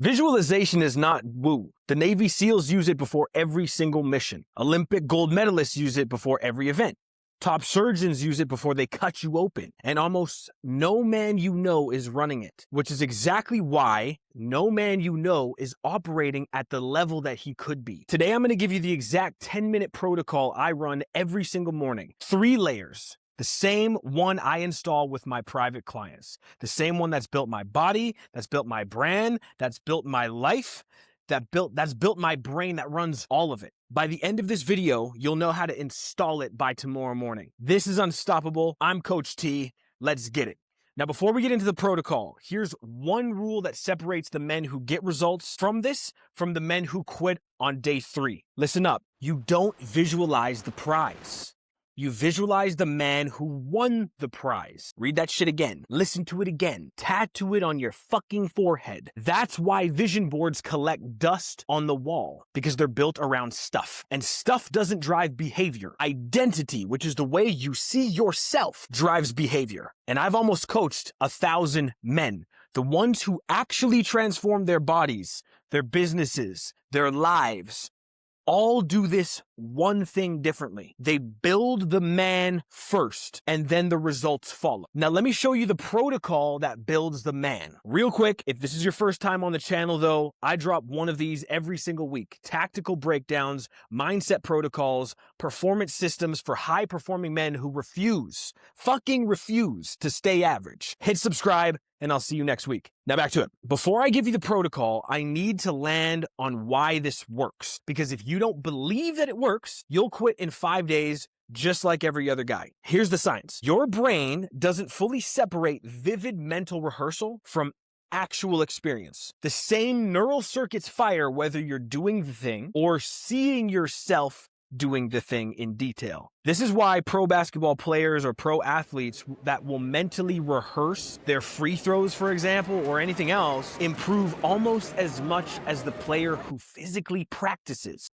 Visualization is not woo. The Navy SEALs use it before every single mission. Olympic gold medalists use it before every event. Top surgeons use it before they cut you open. And almost no man you know is running it, which is exactly why no man you know is operating at the level that he could be. Today, I'm going to give you the exact 10-minute protocol I run every single morning. 3 layers. The same one I install with my private clients. The same one that's built my body, that's built my brand, that's built my life, that's built my brain, that runs all of it. By the end of this video, you'll know how to install it by tomorrow morning. This is Unstoppable. I'm Coach T. Let's get it. Now, before we get into the protocol, here's one rule that separates the men who get results from the men who quit on day 3. Listen up. You don't visualize the prize. You visualize the man who won the prize. Read that shit again. Listen to it again. Tattoo it on your fucking forehead. That's why vision boards collect dust on the wall, because they're built around stuff. And stuff doesn't drive behavior. Identity, which is the way you see yourself, drives behavior. And I've almost coached 1,000 men. The ones who actually transform their bodies, their businesses, their lives, all do this one thing differently. They build the man first, and then the results follow. Now, let me show you the protocol that builds the man. Real quick, if this is your first time on the channel, though, I drop one of these every single week. Tactical breakdowns, mindset protocols, performance systems for high-performing men who fucking refuse to stay average. Hit subscribe, and I'll see you next week. Now back to it. Before I give you the protocol, I need to land on why this works. Because if you don't believe that it works, you'll quit in 5 days, just like every other guy. Here's the science. Your brain doesn't fully separate vivid mental rehearsal from actual experience. The same neural circuits fire whether you're doing the thing or seeing yourself doing the thing in detail. This is why pro basketball players or pro athletes that will mentally rehearse their free throws, for example, or anything else, improve almost as much as the player who physically practices.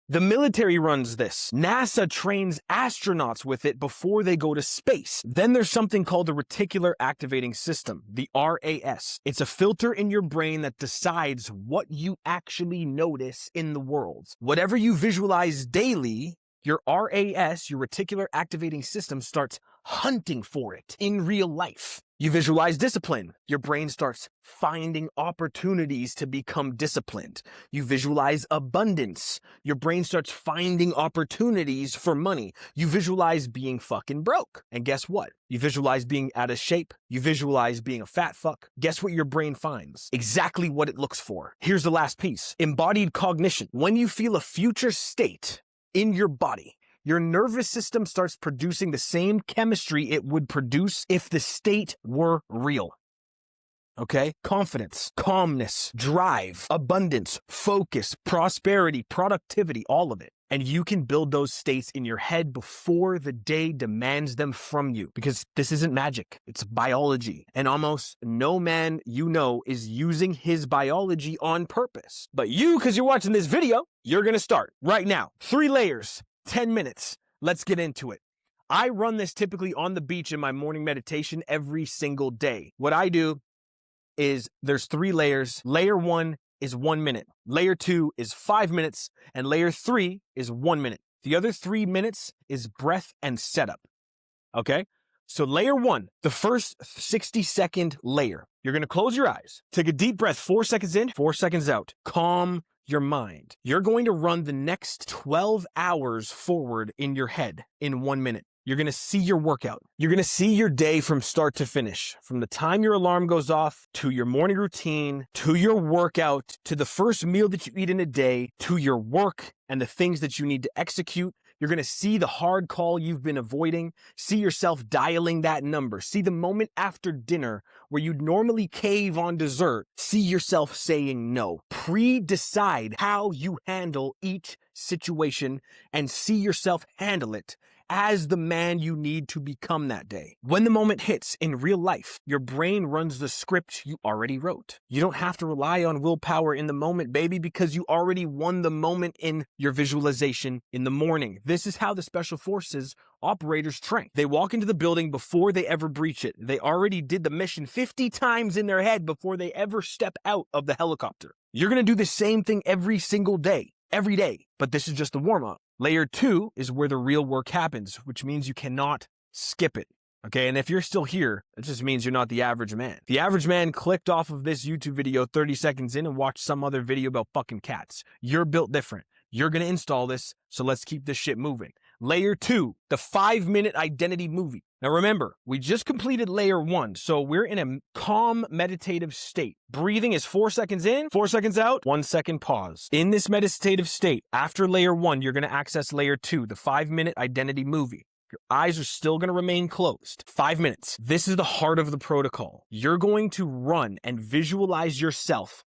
The military runs this. NASA trains astronauts with it before they go to space. Then there's something called the reticular activating system, the RAS. It's a filter in your brain that decides what you actually notice in the world. Whatever you visualize daily, your RAS, your reticular activating system, starts hunting for it in real life. You visualize discipline. Your brain starts finding opportunities to become disciplined. You visualize abundance. Your brain starts finding opportunities for money. You visualize being fucking broke. And guess what? You visualize being out of shape. You visualize being a fat fuck. Guess what your brain finds? Exactly what it looks for. Here's the last piece. Embodied cognition. When you feel a future state in your body, your nervous system starts producing the same chemistry it would produce if the state were real. Okay? Confidence, calmness, drive, abundance, focus, prosperity, productivity, all of it. And you can build those states in your head before the day demands them from you. Because this isn't magic. It's biology. And almost no man you know is using his biology on purpose. But you, because you're watching this video, you're going to start right now. 3 layers. 10 minutes. Let's get into it. I run this typically on the beach in my morning meditation every single day. What I do is there's 3 layers. Layer 1 is 1 minute. Layer 2 is 5 minutes. And layer 3 is 1 minute. The other 3 minutes is breath and setup. Okay? So layer 1, the first 60-second layer. You're going to close your eyes. Take a deep breath, 4 seconds in, 4 seconds out. Calm your mind. You're going to run the next 12 hours forward in your head in 1 minute. You're going to see your workout. You're going to see your day from start to finish, from the time your alarm goes off, to your morning routine, to your workout, to the first meal that you eat in a day, to your work and the things that you need to execute. You're going to see the hard call you've been avoiding, see yourself dialing that number, see the moment after dinner where you'd normally cave on dessert, see yourself saying no. Pre-decide how you handle each situation and see yourself handle it as the man you need to become that day. When the moment hits in real life, your brain runs the script you already wrote. You don't have to rely on willpower in the moment, baby, because you already won the moment in your visualization in the morning. This is how the Special Forces operators train. They walk into the building before they ever breach it. They already did the mission 50 times in their head before they ever step out of the helicopter. You're going to do the same thing every single day, every day, but this is just the warm-up. Layer 2 is where the real work happens, which means you cannot skip it. Okay, and if you're still here, it just means you're not the average man. The average man clicked off of this YouTube video 30 seconds in and watched some other video about fucking cats. You're built different. You're going to install this, so let's keep this shit moving. Layer 2, the 5-minute identity movie. Now remember, we just completed layer 1, so we're in a calm meditative state. Breathing is 4 seconds in, 4 seconds out, 1 second pause. In this meditative state, after layer 1, you're going to access layer 2, the 5-minute identity movie. Your eyes are still going to remain closed. 5 minutes. This is the heart of the protocol. You're going to run and visualize yourself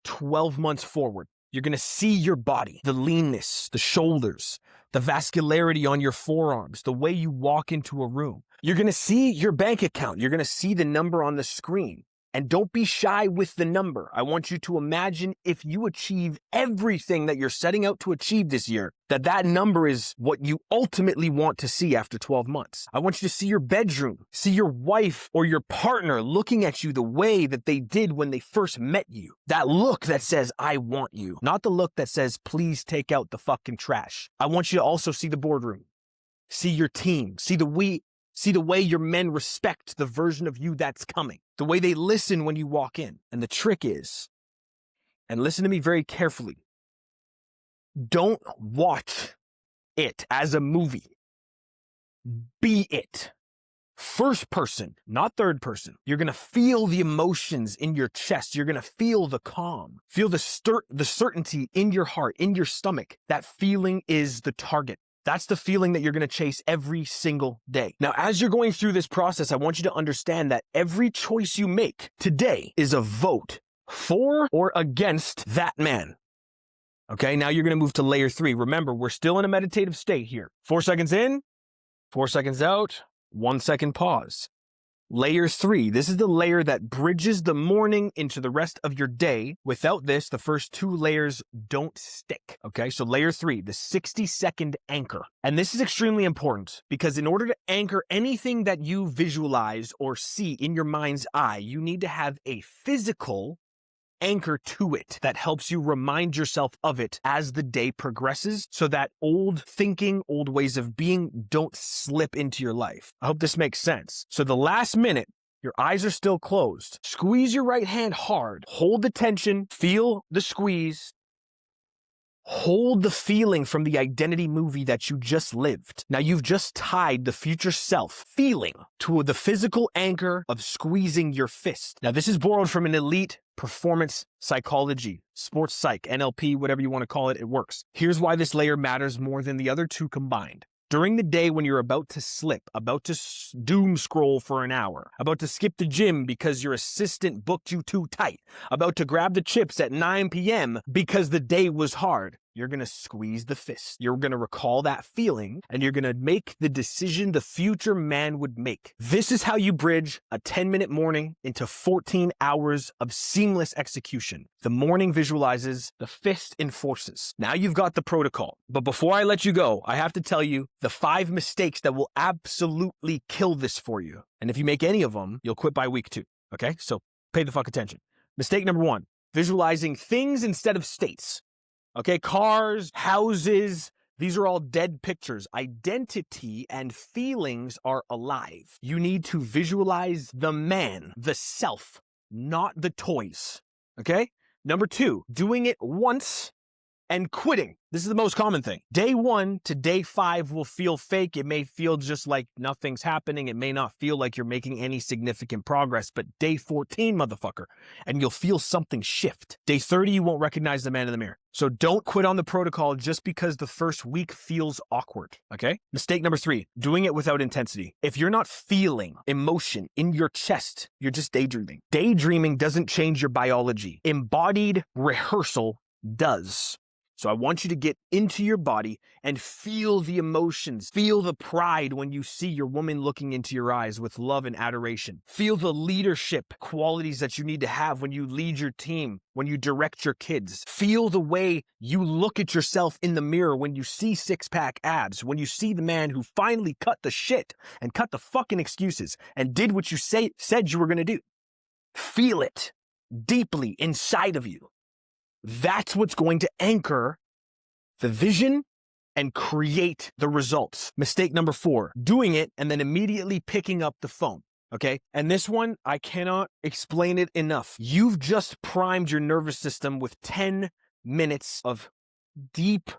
12 months forward. You're going to see your body, the leanness, the shoulders, the vascularity on your forearms, the way you walk into a room. You're going to see your bank account. You're going to see the number on the screen. And don't be shy with the number. I want you to imagine if you achieve everything that you're setting out to achieve this year, that number is what you ultimately want to see after 12 months. I want you to see your bedroom, see your wife or your partner looking at you the way that they did when they first met you. That look that says, I want you, not the look that says, please take out the fucking trash. I want you to also see the boardroom, see your team, see the way your men respect the version of you that's coming, the way they listen when you walk in. And the trick is, and listen to me very carefully, don't watch it as a movie. Be it. First person, not third person. You're going to feel the emotions in your chest. You're going to feel the calm. Feel the certainty in your heart, in your stomach. That feeling is the target. That's the feeling that you're going to chase every single day. Now, as you're going through this process, I want you to understand that every choice you make today is a vote for or against that man. Okay, now you're going to move to layer 3. Remember, we're still in a meditative state here. 4 seconds in, 4 seconds out, 1 second pause. Layer 3, this is the layer that bridges the morning into the rest of your day. Without this, the first 2 layers don't stick. Okay, so layer 3, the 60-second anchor. And this is extremely important because in order to anchor anything that you visualize or see in your mind's eye, you need to have a physical anchor to it that helps you remind yourself of it as the day progresses so that old thinking, old ways of being don't slip into your life. I hope this makes sense. So the last minute, your eyes are still closed. Squeeze your right hand hard. Hold the tension. Feel the squeeze. Hold the feeling from the identity movie that you just lived. Now you've just tied the future self feeling to the physical anchor of squeezing your fist. Now this is borrowed from an elite performance psychology, sports psych, NLP, whatever you want to call it, it works. Here's why this layer matters more than the other 2 combined. During the day when you're about to slip, about to doom scroll for an hour, about to skip the gym because your assistant booked you too tight, about to grab the chips at 9 p.m. because the day was hard, you're going to squeeze the fist. You're going to recall that feeling and you're going to make the decision the future man would make. This is how you bridge a 10-minute morning into 14 hours of seamless execution. The morning visualizes, the fist enforces. Now you've got the protocol. But before I let you go, I have to tell you the 5 mistakes that will absolutely kill this for you. And if you make any of them, you'll quit by week 2. Okay? So pay the fuck attention. Mistake number 1, visualizing things instead of states. Okay, cars, houses, these are all dead pictures. Identity and feelings are alive. You need to visualize the man, the self, not the toys. Okay? Number 2, doing it once and quitting. This is the most common thing. Day 1 to day 5 will feel fake. It may feel just like nothing's happening. It may not feel like you're making any significant progress, but day 14, motherfucker, and you'll feel something shift. Day 30, you won't recognize the man in the mirror. So don't quit on the protocol just because the first week feels awkward, okay? Mistake number 3, doing it without intensity. If you're not feeling emotion in your chest, you're just daydreaming. Daydreaming doesn't change your biology. Embodied rehearsal does. So I want you to get into your body and feel the emotions, feel the pride when you see your woman looking into your eyes with love and adoration. Feel the leadership qualities that you need to have when you lead your team, when you direct your kids. Feel the way you look at yourself in the mirror when you see six-pack abs, when you see the man who finally cut the shit and cut the fucking excuses and did what you said you were going to do. Feel it deeply inside of you. That's what's going to anchor the vision and create the results. Mistake number 4, doing it and then immediately picking up the phone. Okay. And this one, I cannot explain it enough. You've just primed your nervous system with 10 minutes of deep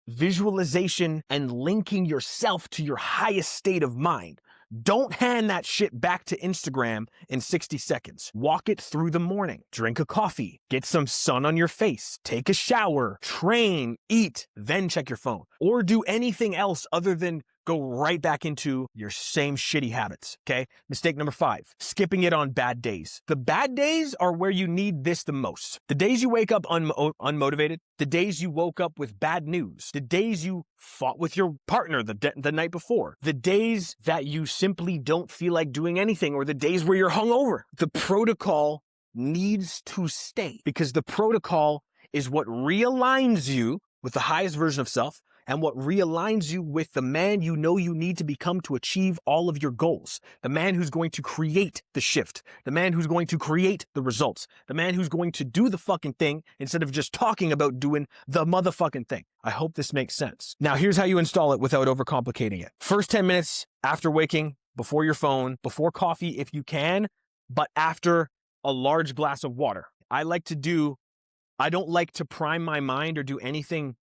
visualization and linking yourself to your highest state of mind. Don't hand that shit back to Instagram in 60 seconds. Walk it through the morning. Drink a coffee. Get some sun on your face. Take a shower. Train. Eat. Then check your phone. Or do anything else other than go right back into your same shitty habits, okay? Mistake number 5, skipping it on bad days. The bad days are where you need this the most. The days you wake up unmotivated, the days you woke up with bad news, the days you fought with your partner the night before, the days that you simply don't feel like doing anything, or the days where you're hungover. The protocol needs to stay because the protocol is what realigns you with the highest version of self and what realigns you with the man you know you need to become to achieve all of your goals. The man who's going to create the shift. The man who's going to create the results. The man who's going to do the fucking thing instead of just talking about doing the motherfucking thing. I hope this makes sense. Now, here's how you install it without overcomplicating it. First 10 minutes after waking, before your phone, before coffee if you can, but after a large glass of water. I don't like to prime my mind or do anything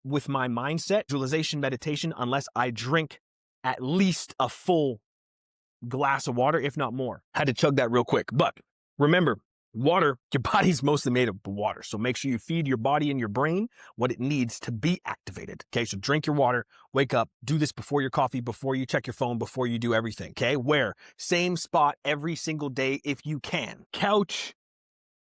with my mindset, visualization, meditation, unless I drink at least a full glass of water, if not more. Had to chug that real quick. But remember, water, your body's mostly made of water. So make sure you feed your body and your brain what it needs to be activated. Okay, so drink your water, wake up, do this before your coffee, before you check your phone, before you do everything. Okay, where? Same spot every single day if you can. Couch,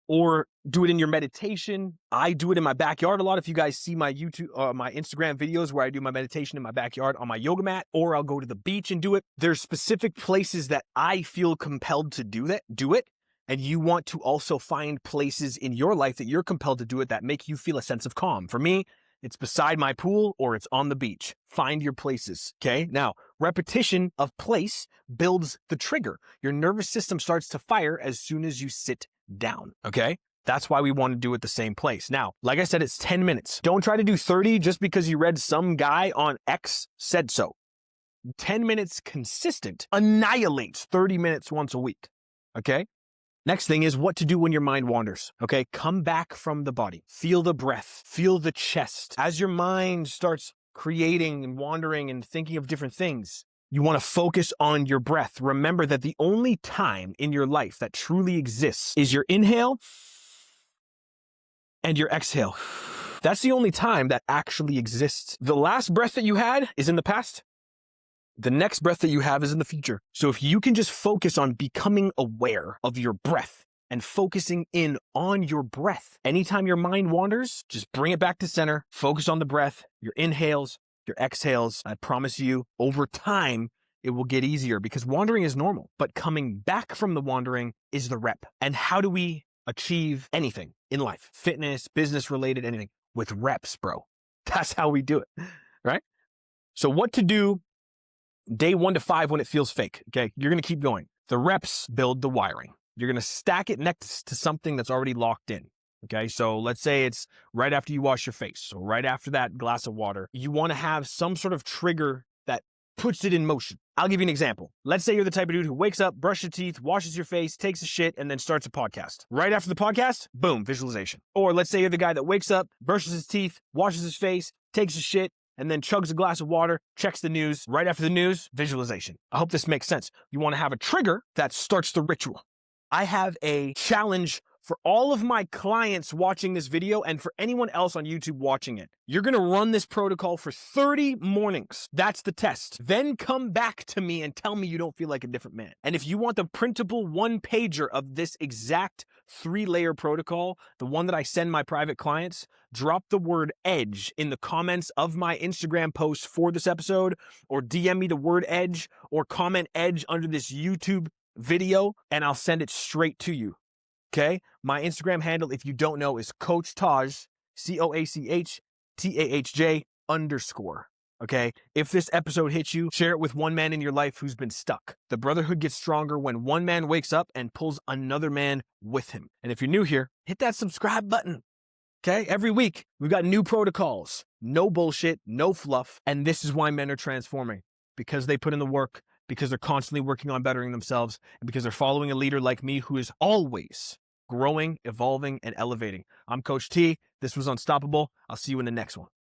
or do it in your meditation. I do it in my backyard a lot. If you guys see my my Instagram videos where I do my meditation in my backyard on my yoga mat, or I'll go to the beach and do it. There's specific places that I feel compelled to do it. And you want to also find places in your life that you're compelled to do it that make you feel a sense of calm. For me, it's beside my pool or it's on the beach. Find your places, okay? Now, repetition of place builds the trigger. Your nervous system starts to fire as soon as you sit down, okay? That's why we want to do it the same place. Now, like I said, it's 10 minutes. Don't try to do 30 just because you read some guy on X said so. 10 minutes consistent annihilates 30 minutes once a week, okay? Next thing is what to do when your mind wanders, okay? Come back from the body. Feel the breath. Feel the chest. As your mind starts creating and wandering and thinking of different things, you want to focus on your breath. Remember that the only time in your life that truly exists is your inhale and your exhale. That's the only time that actually exists. The last breath that you had is in the past. The next breath that you have is in the future. So if you can just focus on becoming aware of your breath and focusing in on your breath, anytime your mind wanders, just bring it back to center, focus on the breath, your inhales, your exhales. I promise you, over time, it will get easier because wandering is normal, but coming back from the wandering is the rep. And how do we achieve anything in life? Fitness, business related, anything with reps, bro. That's how we do it, right? So what to do day 1 to 5 when it feels fake, okay? You're going to keep going. The reps build the wiring. You're going to stack it next to something that's already locked in. Okay, so let's say it's right after you wash your face. So right after that glass of water, you want to have some sort of trigger that puts it in motion. I'll give you an example. Let's say you're the type of dude who wakes up, brushes your teeth, washes your face, takes a shit, and then starts a podcast. Right after the podcast, boom, visualization. Or let's say you're the guy that wakes up, brushes his teeth, washes his face, takes a shit, and then chugs a glass of water, checks the news. Right after the news, visualization. I hope this makes sense. You want to have a trigger that starts the ritual. I have a challenge for all of my clients watching this video and for anyone else on YouTube watching it. You're going to run this protocol for 30 mornings. That's the test. Then come back to me and tell me you don't feel like a different man. And if you want the printable one-pager of this exact 3-layer protocol, the one that I send my private clients, drop the word EDGE in the comments of my Instagram post for this episode, or DM me the word EDGE, or comment EDGE under this YouTube video, and I'll send it straight to you. Okay? My Instagram handle, if you don't know, is Coach Taj, CoachTahj_. Okay? If this episode hits you, share it with one man in your life who's been stuck. The brotherhood gets stronger when one man wakes up and pulls another man with him. And if you're new here, hit that subscribe button. Okay? Every week, we've got new protocols. No bullshit, no fluff. And this is why men are transforming. Because they put in the work, because they're constantly working on bettering themselves, and because they're following a leader like me who is always growing, evolving, and elevating. I'm Coach T. This was Unstoppable. I'll see you in the next one.